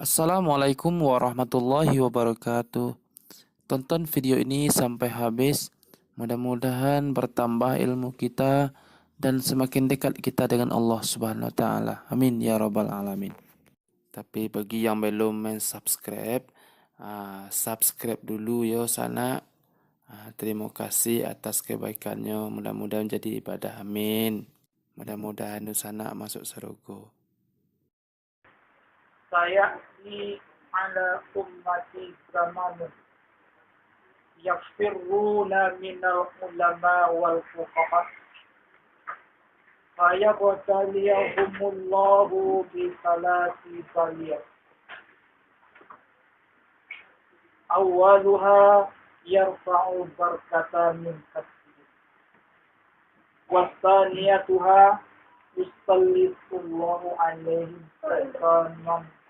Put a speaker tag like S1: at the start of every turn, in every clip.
S1: Assalamualaikum warahmatullahi wabarakatuh. Tonton video ini sampai habis. Mudah-mudahan bertambah ilmu kita dan semakin dekat kita dengan Allah Subhanahu wa taala. Amin ya rabbal alamin. Tapi bagi yang belum subscribe, subscribe dulu yo sana. Terima kasih atas kebaikannya. Mudah-mudahan jadi ibadah. Amin. Mudah-mudahan sana masuk surga.
S2: سيأتي على أمتي زمان يفرون من العلماء والفقهاء فيبتليهم الله بثلاث بليات أولها يرفع بركة من كسبه والثانيتها يسلط الله عليهم سلطانا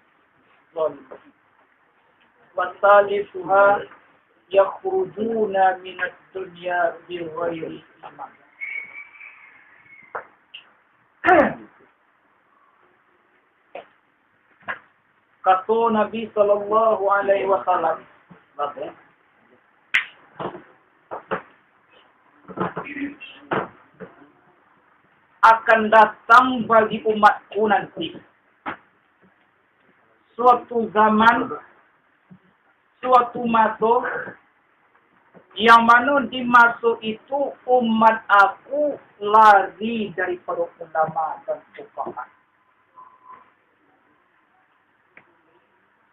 S2: والثالثها يخرجون من الدنيا بغير إيمان. Kata Nabi sallallahu alaihi wasallam, akan datang bagi umatku nanti suatu zaman, suatu masa yang mana di masa itu umat aku lari daripada ulama dan fuqaha.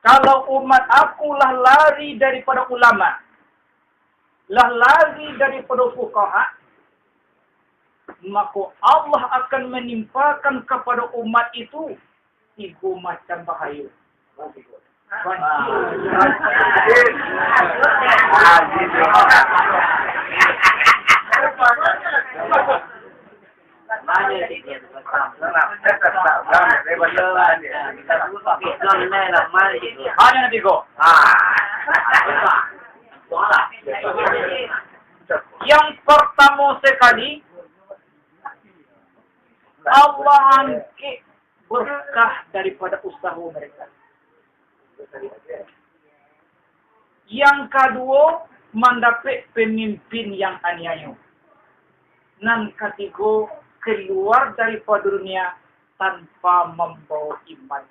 S2: Kalau umat aku lah lari daripada ulama, lah lari daripada fuqaha, maka Allah akan menimpakan kepada umat itu 3 macam bahaya. Hanya 3. Yang pertama sekali, Allah angkat berkah daripada usaha mereka. Yang kedua, mendapat pemimpin yang aniaya. Dan ketiga, keluar daripada dunia tanpa membawa iman.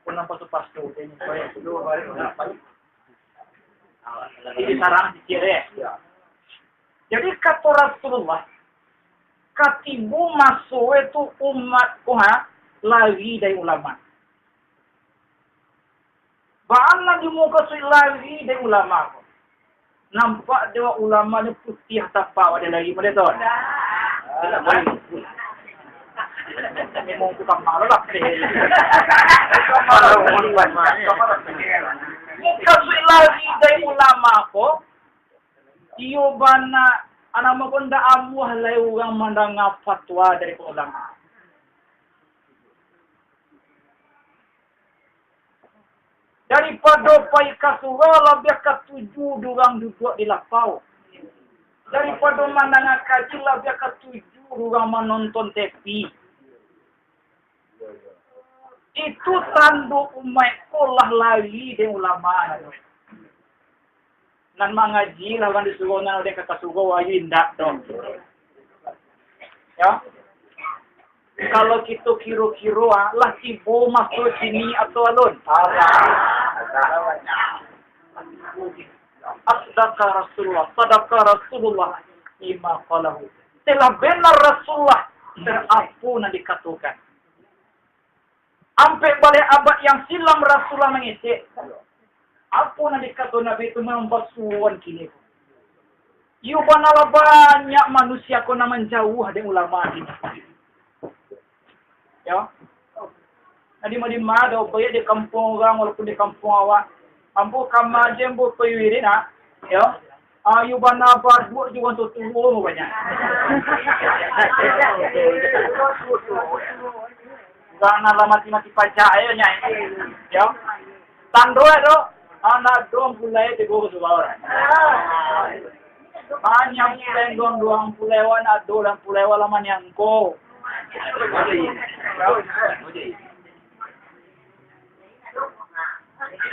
S2: Kau nampak tu pastor ini saya dulu baru dapat. Ini sarang dikira. Jadi kata Rasulullah, katibu masuk itu umat lari dari ulama. Bagaimana di muka lari dari ulama? Nampak dia ulama ni putih tapak ada lagi pada tu. Memang tukang marah lah. Muka lari dari ulama ko, iyo bana anak makonda amuh lai orang mendengar fatwa dari ulama. Daripada pai kasura lebih ke 7 orang duduk di lapau. Daripada mendengar kaji lebih ke 7 orang menonton TV. Itu tanduk umat kolah lari dari ulama. Nan mengaji lawan disuruh nan dia kata suruh ayu indak dong. Ya. Kalau kita kira-kira lah tiba masuk sini atau alun. Sadaqah Rasulullah ima qalahu. Telah benar Rasulullah terapu yang dikatakan. Sampai balik abad yang silam Rasulullah mengisi. Apa yang dikatakan Nabi itu membasuhan kini. Iyo banalah banyak manusia kena menjauh dari ulama ini. Ya. Nadi ada upaya di kampung orang walaupun di kampung awak. Ambo kamajem bo payuiri na. Ya. Ayu bana barbuk juga untuk turun banyak. Gana lah mati-mati pajak ayahnya. Ya. Tando itu anak dong pulai di gua orang. Banyak pulai dong pulewan ado dan pulewan laman yang ko.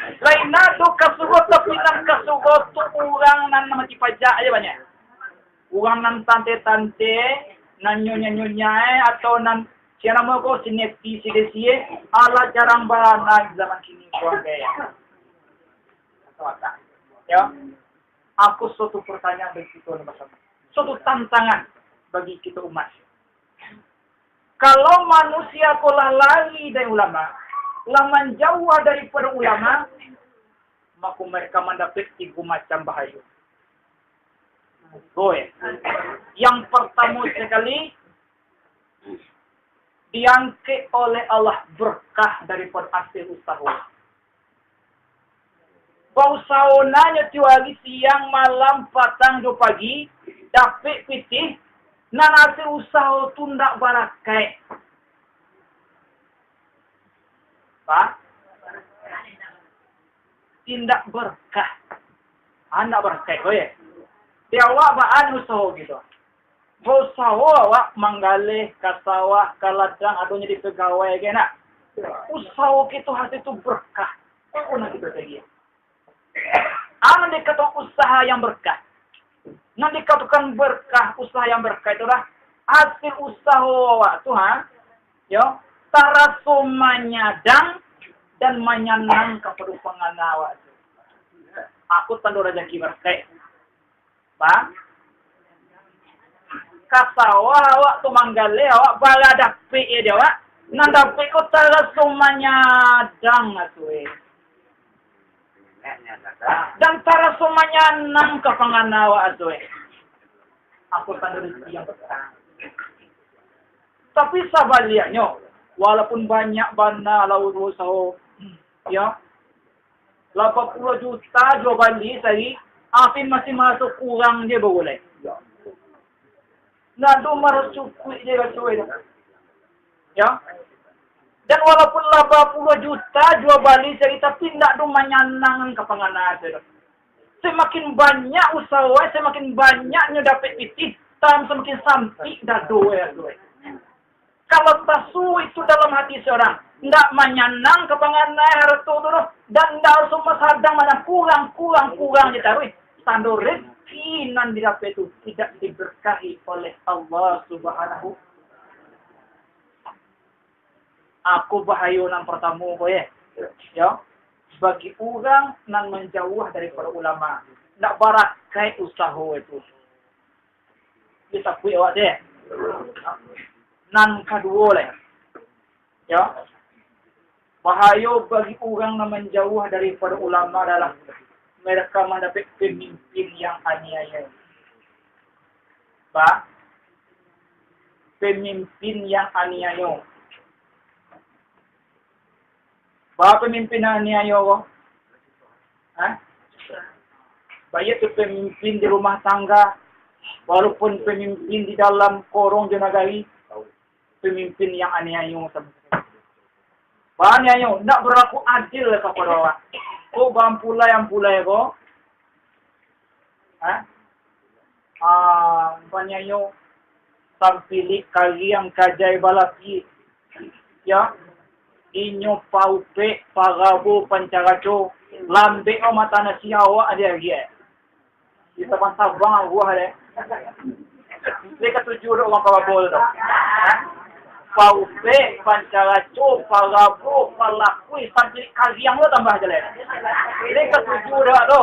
S2: Lain na do kasugot tapi nan kasugot tu orang nan mati pajak aja banyak. Orang nan tante-tante, nan nyonya-nyonya atau nan siapa nama ko sineti sidesie ala jarang bana zaman kini keluarga ya. Ya. Aku suatu pertanyaan bagi kita bersama. Suatu tantangan bagi kita umat. Kalau manusia kolah lari dari ulama, laman jauh daripada ulama, maka mereka mendapat 3 macam bahaya. Yang pertama sekali, diangkat oleh Allah berkah daripada hasil usaha. Bau saunanya tiwali siang malam patang do pagi, dapat pitih, nan hasil usaha tu ndak barakai. Pak? Tindak berkah. Anak berkah, ya. Dia awak baan usaha gitu. Usaha awak manggalih, kasawah, kaladang, aduhnya di pegawai, kena. Usaha kita hasil itu berkah. Aku nak kita lagi. Nanti kata usaha yang berkah. Nanti katakan berkah, usaha yang berkah itu dah hasil usaha awak tu, ya, taraso manyadang dan menyenang kepada pengguna awak. Aku tandu rezeki berkah. Pak, kasawa awak tu manggale awak bala dapat ya dia awak. Nan dapat ko taraso manyadang atuh. Dan para semuanya nang ke panganawa adoy. Aku tandu rezeki yang besar. Tapi sabaliannya, walaupun banyak bana laut usaha, ya, 80 juta jual beli sehari, Afin masih masuk kurang dia boleh. Nah, do marah cukup dia cuy. Ya. Dan walaupun 80 juta jual beli sehari, tapi tidak do menyenangkan ke penganas. Semakin banyak usaha, semakin banyaknya dapat pitih, semakin sampai dah doa. Kalau tasu itu dalam hati seorang, tidak menyenang ke penganas harta tu, dan tidak semua sadang mana kurang ditaruh. Standar rezeki nan didapat itu tidak diberkahi oleh Allah Subhanahu. Aku bahaya nan pertama boleh. Ya. Bagi orang nan menjauh daripada ulama, nak barakai usaha itu. Bisa kui awak deh. Nan kedua leh. Ya. Bahaya bagi orang nan menjauh daripada ulama adalah mereka mendapat pemimpin yang aniaya. Pak, pemimpin yang aniaya. Bapak pemimpin aniaya ko? Baik itu pemimpin di rumah tangga, walaupun pemimpin di dalam korong jenagari, pemimpin yang aniaya. Aniaya, nak berlaku adil kepada orang. Ko bampulai ko? Banyayo tampili kaliang kajai balaki. Ya. Inyo paupe pagabu pancaraco lambe o mata na siyawa ada dia. Kita pantabang gua ada. Mereka tujuh orang pagabol tu. Paupe pancaraco pagabu palakui tampili kaliang lo tambah aja leh. Mereka tujuh dah tu.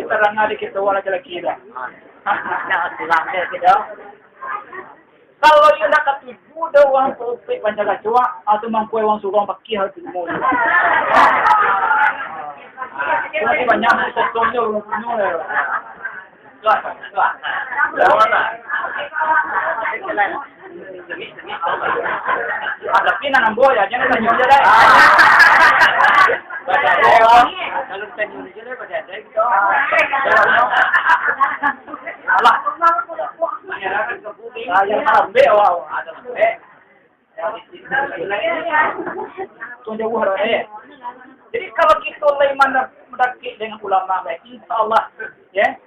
S2: Kita rangali kita wala lagi dah. Nak tulang dia kita. Kalau yung nakatuju daw ang tupik pancagacoa, atau mangkuay wang surong pakihal mo. Kasi banyak mo sa tonyo, rumpuno. Ada pina ng boya, jangan tanyo dyan eh. Kalau tanyo dyan eh, pada gitu. Alah. Yang lambe wow, ada lambe. Tunjuk Jadi kalau kita mulai mendaki dengan ulama baik, insya-Allah ya,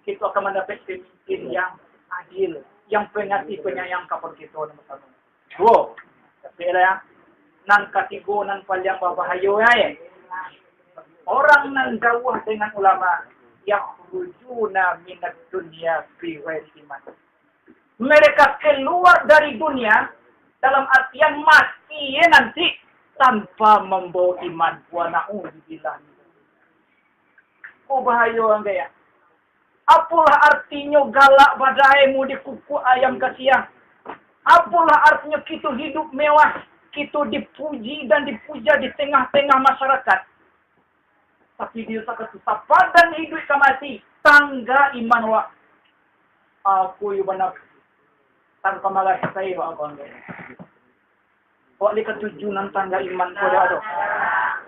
S2: kita akan mendapat pemimpin yang adil, yang pengasih penyayang kepada kita nomor satu. Dua, Bila ya, nan katigo nan palyang babahayo ya. Orang nan jauh dengan ulama yakhrujuna minad dunya fi ghairi iman. Mereka keluar dari dunia dalam artian mati ya nanti tanpa membawa iman. Wa na'udzubillah. Oh bahayo angga ya. Apalah artinya galak badaimu di kuku ayam kasiang? Apalah artinya kita hidup mewah, kita dipuji dan dipuja di tengah-tengah masyarakat. Tapi dia tak susah padan hidup ke mati. Tangga iman wa. Aku yung benar. Tangga malas saya wa abang. Wak lihat tujuan tangga iman ko dah ada.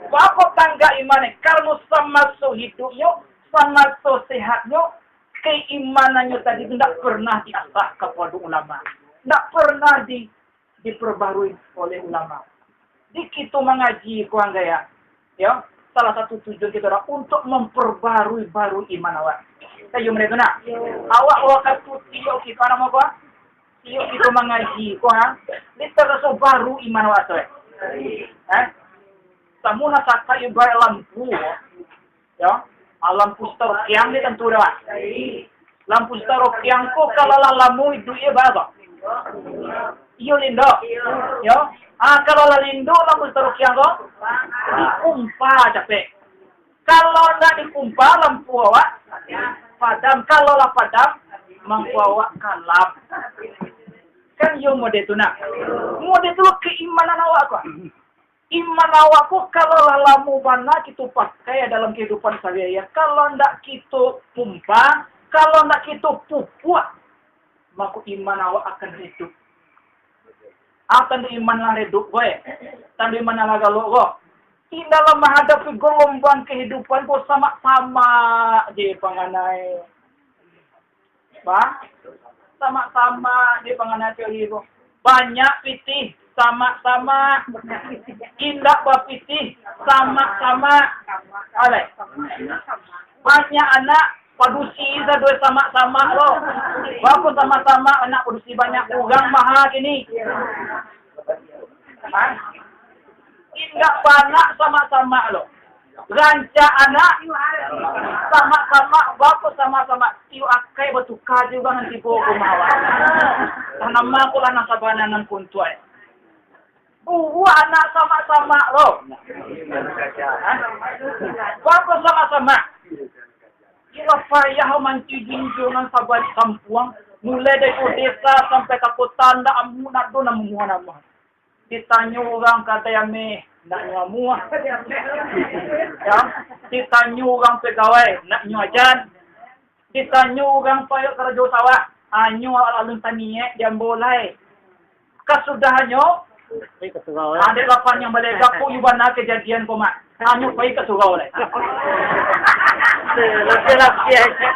S2: Apa tangga iman ni? Kalau sama so hidupnya, sama so sehatnya, keimanannya tadi tidak pernah diasah kepada ulama. Tidak pernah diperbarui oleh ulama. Di kita mengaji ko angga ya. Salah satu tujuan kita adalah untuk memperbarui baru iman awak. Saya mereka nak. Awak waktu tiok kita nama apa? Tiok kita mengaji, ko ha? Ini terasa baru iman awak tu. Tamu nak sakit ibarat lampu, ya. Lampu sterokiang ni tentu dah. Lampu sterokiang ko kalau lamu itu ia berapa? Iyo lindo, ya. Kalau lindo lampu sterokiang ko, dikumpa capek. Kalau tidak dikumpa lampu awak padam. Kalau lah padam, lampu awak kalap. Kan yo mode tu nak. Mode tu keimanan awak ko. Iman awak ko kalau lah lampu bana kita pakai dalam kehidupan sehari-hari. Kalau tidak kita kumpa, kalau tidak kita pupuk, maka iman awak akan hidup. Akan iman lah hidup gue. Tandu iman lah galuk gue. Di dalam menghadapi gelombang kehidupan gue sama-sama di penganai. Sama-sama di penganai teori gue. Banyak pitih. Sama-sama. Indah bapitih. Sama-sama. Alay. Banyak anak. Padusi sa dua sama-sama lo. Walaupun sama-sama anak padusi banyak ugang mahal gini. Ingat banyak sama-sama lo. Ranca anak sama-sama, walaupun sama-sama. Iyo akai bertukar juga nanti bawa kumawa. Tanama ko lang nasabanan ng puntuay. Anak sama-sama lo. Walaupun sama-sama. Kira payah mancing-jungan sa balik kampuang. Mulai dari desa sampai ke kota, ndak amunat do na mumuha na mo. Ditanya orang kata yang nak nyamuah. Ya, ditanya orang pegawai nak nyajan. Ditanya orang payah kerja sawah, anyo alun taniye dia boleh. Kasudahannya ada lapan yang balik gapo yubana kejadian ko mak. Anyo pay kasugao le. Laki-laki aja.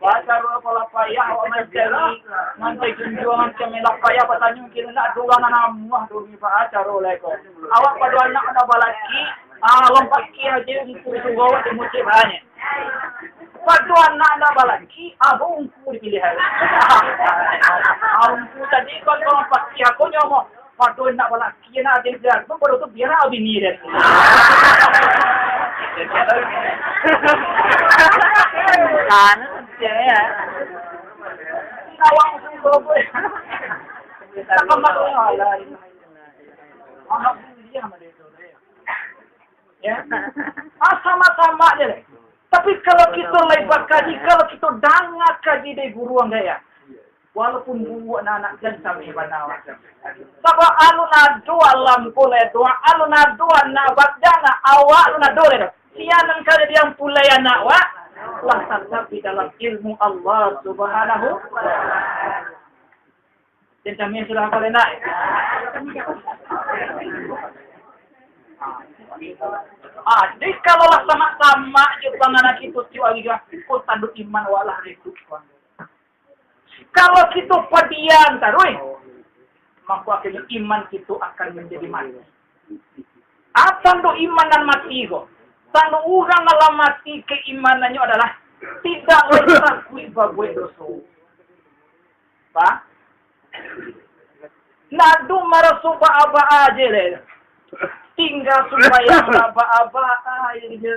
S2: Baca pala payah awak mencari nanti junjungan kami lah payah bertanya kira nak dua nama dulu baca roleh ko. Awak pada anak ada balaki, lompat kia aja untuk sugawa di musim banyak. Pada anak ada balaki, abu ungku dipilih. Ungku tadi kalau lompat kia ko nyomo. Pada anak balaki nak ada dia, tu baru tu biar abi ni deh. Kan, ya. Awang sugo. Tak masuk halal. Anak dia mana itu ya. Sama-sama aja. Tapi kalau kita lebar kaji, kalau kita dangat kaji dari guru angga ya. Walaupun guru anak dan sampai banawa. Sebab aluna dua lampu le dua aluna dua na badana awak aluna dole. Sianan kali yang pulai anak wa lah tetap di dalam ilmu Allah Subhanahu wa ta'ala. Dan kami sudah apa nak? Jadi kalau lah sama-sama juga anak itu tiwa juga ikut tanduk iman walah hidup. Kalau kita padian taruh, maka akhirnya iman itu akan menjadi mati. Tando imanan mati ko. Tando urang alam mati keimanannya adalah tidak mengakui bahwa dosa. Pak? Nadu marah suba aba aja le. Tinggal supaya aba-aba aja.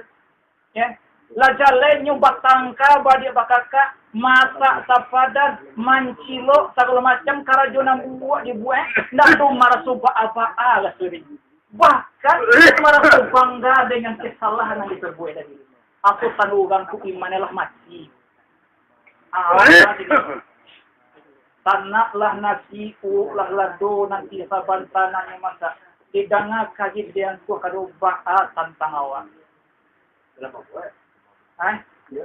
S2: Ya. Lajalenyo batangka badia bakaka masak sapadan mancilo segala macam karajona buat dibuat nadu marah suba aba ala suri. Bahkan merasa bangga dengan kesalahan yang diperbuat tadi. Aku tanugang ku imanelah mati. Tanaklah nasi lah lado nanti saban tanahnya masa. Tidangnya kaji dia ku kadubah tantang awak.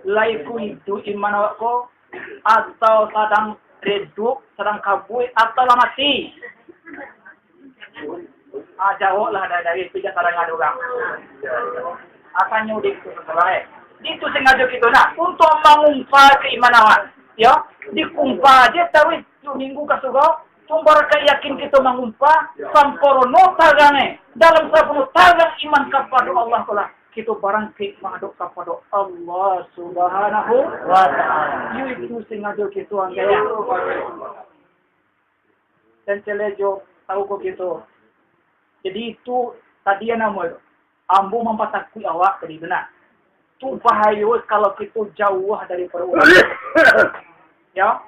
S2: Laiku itu iman awakku atau sedang redup, sedang kabui atau lah mati. Jauh lah dari pijak sarang ada orang. Akan nyudik itu selesai. Itu sengaja kita nak untuk mengumpat keimanan. Ya, dikumpah aja tahu itu minggu kasugo. Tumbar yakin kita mengumpat samporono tagange dalam 10 tagang iman kepada Allah kala kita barang mengaduk kepada Allah Subhanahu wa taala. Itu sengaja kita anggaya. Dan celejo tahu kok gitu. Jadi itu tadi yang nama ambo mempatakui awak tadi benar. Tu bahaya kalau kita jauh dari perwujudan. Ya,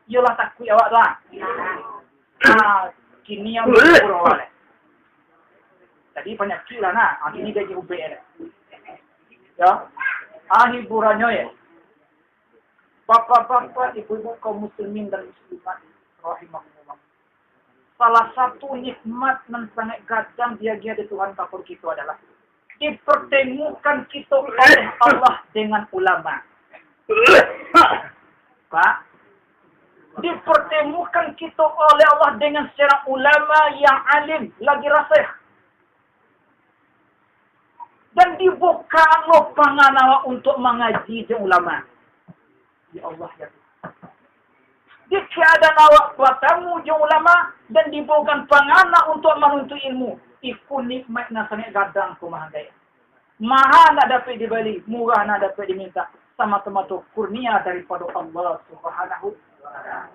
S2: ialah takui awak lah. Kini yang berkurang. Tadi penyakit lah nah. Ini dia jauh ber. Ya, hiburannya ya. Bapak-bapak, ibu-ibu kaum muslimin dan muslimat rahimahullah. Salah satu nikmat dan sangat gadang dia di Tuhan kapur kita adalah dipertemukan kita oleh Allah dengan ulama. Pak, dipertemukan kita oleh Allah dengan seorang ulama yang alim, lagi rasih. Dan dibuka lopangan awak untuk mengaji dengan ulama. Ya Allah ya. Di keadaan awak bertemu dengan ulama dan dibawakan pangana untuk menuntut ilmu. Iku nikmat nasanya gadang ku maha daya. Maha nak dapat dibeli, murah nak dapat diminta. Sama-sama tu kurnia daripada Allah Subhanahu wa taala.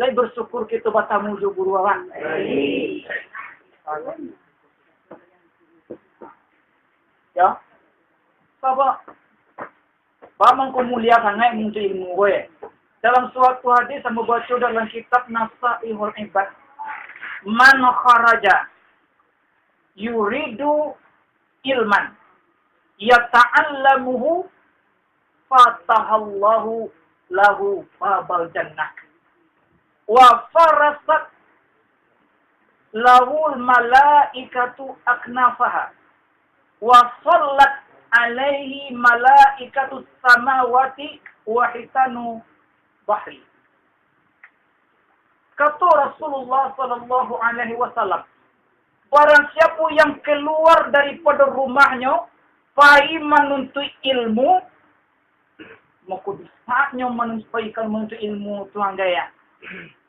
S2: Lai bersyukur kita bertemu dengan guru awak. Ya. Bapa Bapa mulia sangat menuntut ilmu gue. Dalam suatu hadis yang membaca dalam kitab Nasaihul Ibad, man kharaja yuridu ilman yata'allamuhu fatahallahu lahu babal jannah wa farasat lahul malaikatu aknafaha wa sallat alaihi malaikatu samawati wa hitanu bahri. Kata Rasulullah sallallahu alaihi wasallam, barang siapa yang keluar daripada rumahnya pergi menuntut ilmu, maka di saatnya menuntut ilmu Tuhan gaya,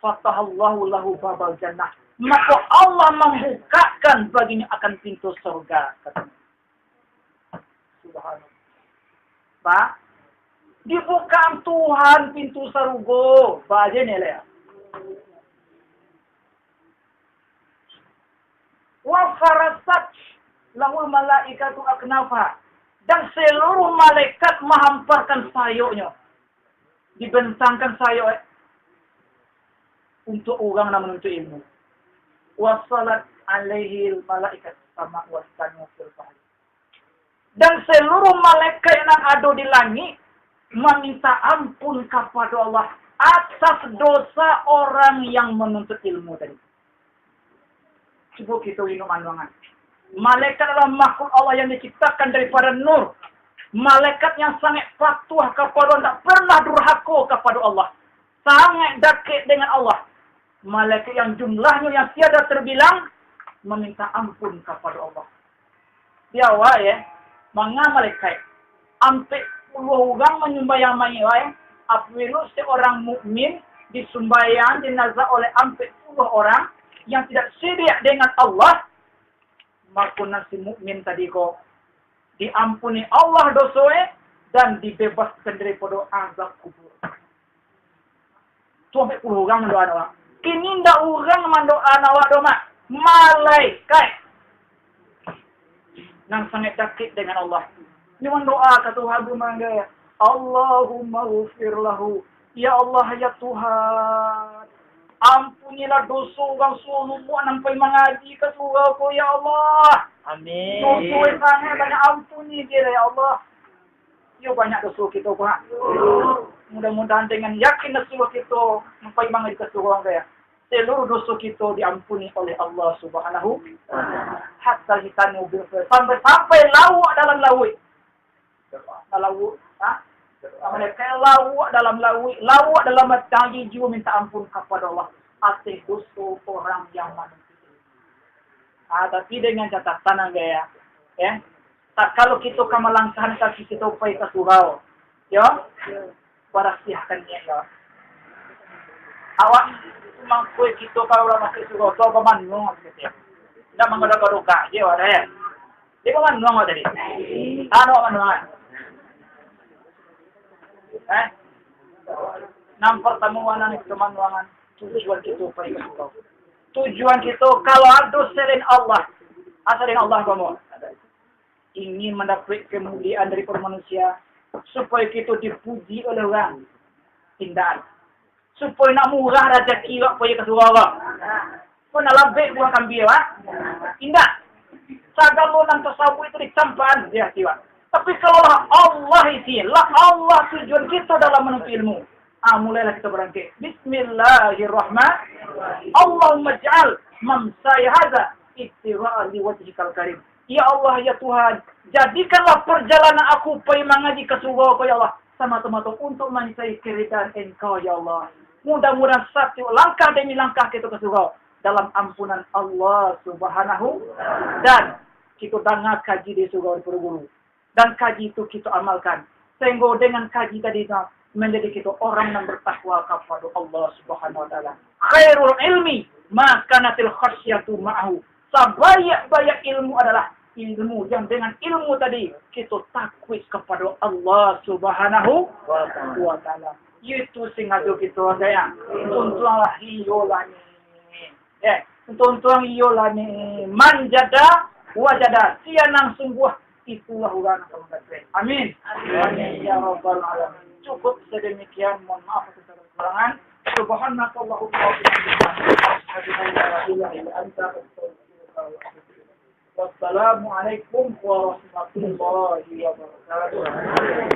S2: fatahallahu lahu babal jannah, maka Allah membukakan baginya akan pintu surga. Subhanallah. Pak, dibuka Tuhan pintu sarugo. Baca ni lah. Wa farasat lahul malaikatu aknafa. Dan seluruh malaikat menghamparkan sayuknya. Dibentangkan sayuk untuk orang yang menuntut ilmu. Wa salat alaihi malaikat sama wasanu fil bahri. Dan seluruh malaikat yang ada di langit meminta ampun kepada Allah atas dosa orang yang menuntut ilmu tadi. Cuba kita minum anwangan. Malaikat adalah makhluk Allah yang diciptakan daripada nur. Malaikat yang sangat patuh kepada Allah, tak pernah durhaka kepada Allah. Sangat dekat dengan Allah. Malaikat yang jumlahnya yang tiada terbilang meminta ampun kepada Allah. Dia ya, mga malaikat sampai 10 orang menyumbayang mayai, apabila seorang mukmin disumbayang jenazah oleh 40 orang yang tidak sedia dengan Allah, Makuna si mukmin tadi ko diampuni Allah dosoe dan dibebaskan daripada azab kubur. Sampai puluh orang mendoa awak. Kini ndak orang mendoa awak doma. Malaikat nang sangat dekat dengan Allah. Ini mendoa ke Tuhan bermangga. Allahumma ghfir lahu. Ya Allah ya Tuhan. Ampunilah dosa orang suruh nampai mengaji ke surau ko ya Allah.
S3: Amin.
S2: Dosa sangat banyak ampuni dia ya Allah. Yo banyak dosa kita Pak. Mudah-mudahan dengan yakin dosa kita nampai mengaji ke surau dia. Seluruh dosa kita diampuni oleh Allah Subhanahu wa taala. Hatta kita nubil sampai lawak dalam lawik. Lawak, mereka lawak dalam tangi jiwa minta ampun kepada Allah atas dosa orang yang manusia. Tapi dengan catatan ya. Tak kalau kita kamalangsahan kaki kita upaya ke surau, ya, berasiahkannya ya. Awak mangkui kita kalau orang masuk surau, tu apa manung gitu ya. Dah manggoda-godoka, je ada ya. Dia apa manung tadi? Manung. Nam pertemuan itu manuangan tujuan kita upaya ke surau. Tujuan kita kalau ada selain Allah, selain Allah kamu ingin mendapat kemuliaan dari manusia supaya kita dipuji oleh orang indah, supaya nak murah rezeki wak supaya ke surau Allah. Kau nak lebih buang kambing wak indah. Sagalo nang tasawuf itu dicampan dia tiwa. Tapi kalau Allah isi, Allah tujuan kita dalam menuntut ilmu. Mulailah kita berangkat. Bismillahirrahmanirrahim. Allahumma ja'al mamsaya hadza ittira'an liwajhikal karim. Ya Allah ya Tuhan, jadikanlah perjalanan aku pergi mengaji ke surau ya Allah semata-mata untuk mencari keridhaan Engkau ya Allah. Mudah-mudahan satu langkah demi langkah kita ke surau dalam ampunan Allah Subhanahu dan kita dengar kaji di surau di guru. Dan kaji itu kita amalkan. Sehingga dengan kaji tadi menjadi kita orang yang bertakwa kepada Allah Subhanahu wa taala. Khairul ilmi ma kanatil khasyatu ma'ahu. Sebanyak-banyak ilmu adalah ilmu yang dengan ilmu tadi kita takwid kepada Allah Subhanahu wa taala. Itu singado kita saya. Tuntulah iyolani. Tuntuang iyolani manjada wajada. Sianang sungguh itulah orang yang berkata. Amin. Amin. Ya Rabbal Alamin. Cukup sedemikian. Mohon maaf atas kekurangan. Subhanakallahumma wa bihamdika. Asyhadu an la ilaha illa anta astaghfiruka wa atubu ilaik. Wassalamualaikum warahmatullahi wabarakatuh.